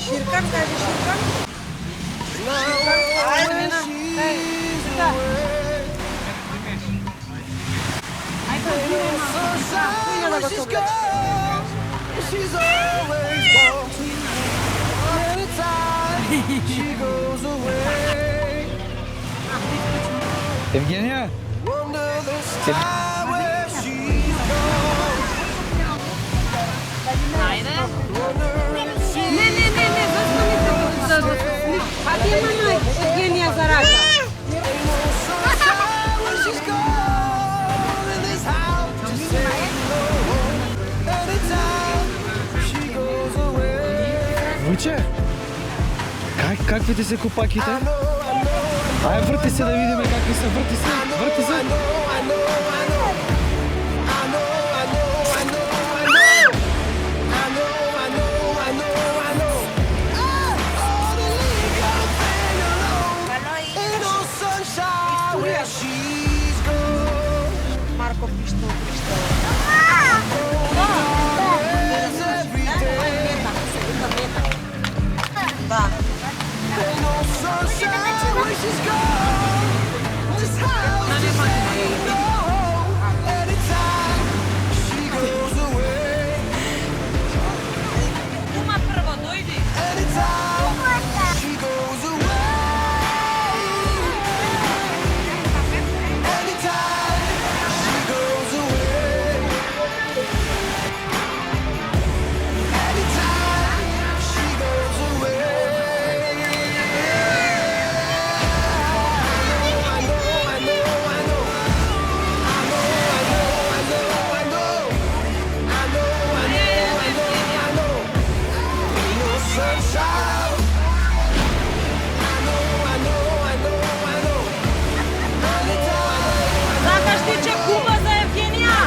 Ширкан, кажи Ширкан. Айде, Нина. Сюда. Айде, Нина, да го топлеш. She's always gone. Anytime she goes away. Евгения? Wonder the sky where she's gone. Айде. Не, защо ми се Хади имаме Евгения за рака. Вуче? Какви се купаките? Ај, врти се да видиме какви се, врти се. Марко пишто. Да. Кума прво, дојди. Сакаш ти че кума за Евгенија?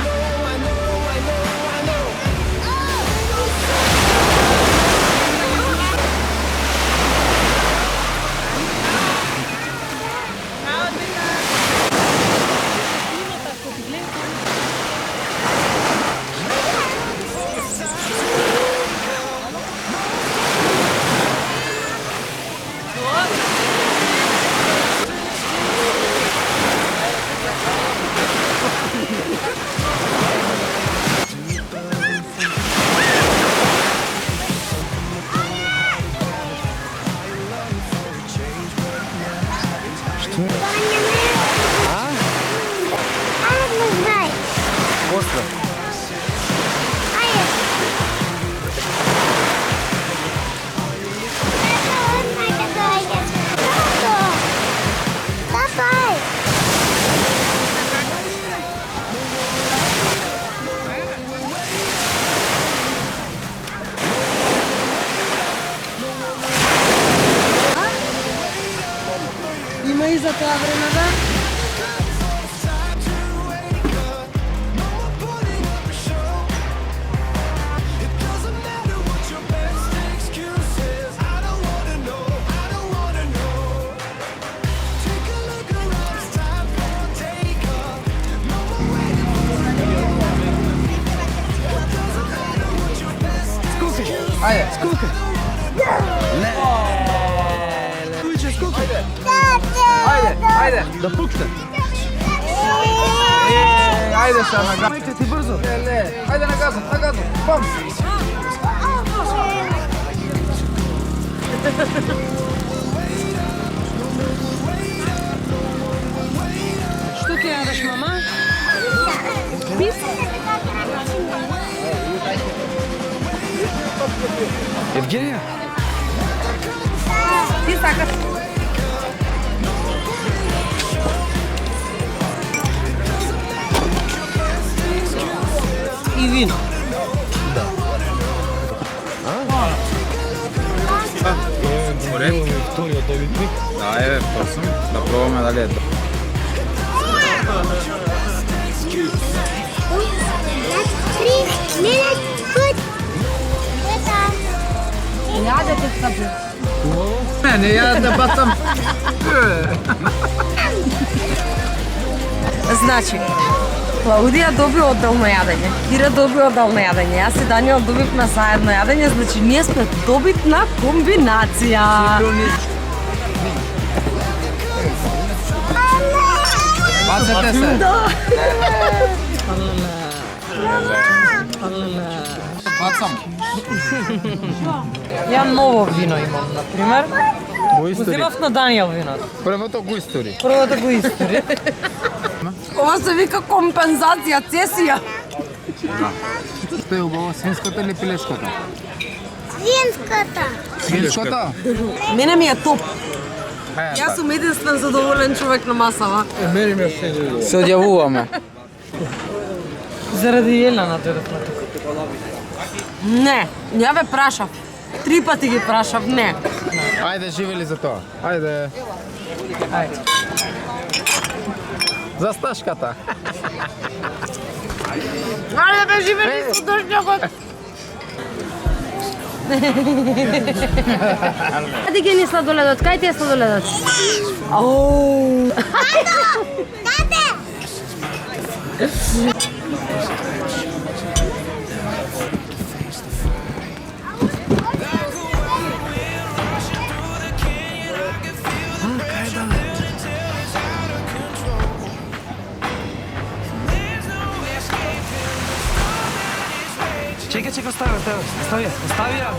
После. Има и за тоа време, да? Ајде, скукај. Ујче, скукај. Ајде, да пукне. Ајде сега на газот. Мајка ти брзо. Ајде на газот. Бам. Што ќе јадеш, мама? Бис? Евгения? Ти сакаш? И вино. Вториот обитник. Да, еве, просим да пробаме дали е добро. Јадете сабе. Не, ја да батам. Значи, Клаудија доби одделно јадење. Кира доби одделно јадење. Јас и Даниел добивме заедно јадење, значи ние сме добитна комбинација. Бацате се. Бацам. Ја ново вино имам, например. Го истори. Вземав на Даниел виното. Првото го истори. Првото го истори. Ова се вика компензација, цесија. Што е убаво, свинското или пилешкото? Свинската. Свинското? Мене ми е топ. Јас сум единствен задоволен човек на масава. Се одјавуваме. Заради Елена дојдовме тука. Не, ја ве прашав. 3 пати ги прашав, не. Ајде, живели за тоа. Ајде. Ајде. За сташката. Ајде бе живели со дожњокот. Каде ги ни сладоледот? Кај ти е сладоледот? Оу. Тате! Чекай, остави ја.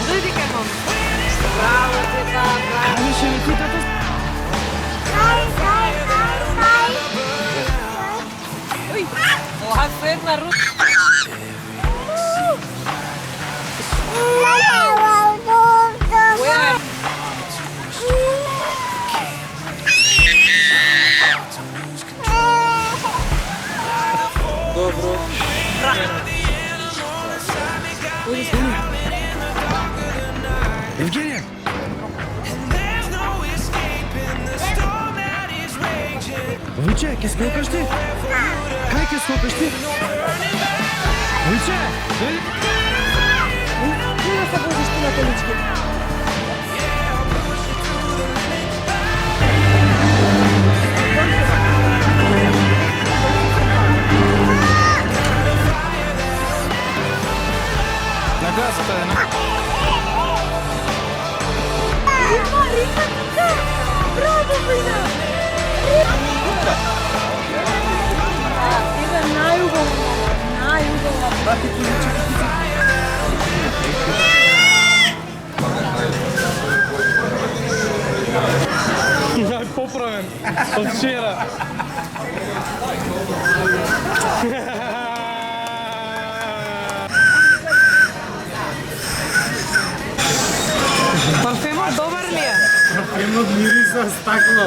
Дојди кај мама. Браво, тета, браво. Кажеше ми ти тато. Ова се една рука. Евгенија. Вуче, ќе скокаш ти? Кај ќе скокаш ти? Вуче, дојди. Кога се возиш ти на колички? На гасата е на... Браво, Вина! Иде најубаво. Поправен од вчера. Парфемот добар ли е? Парфемот мириса стакло.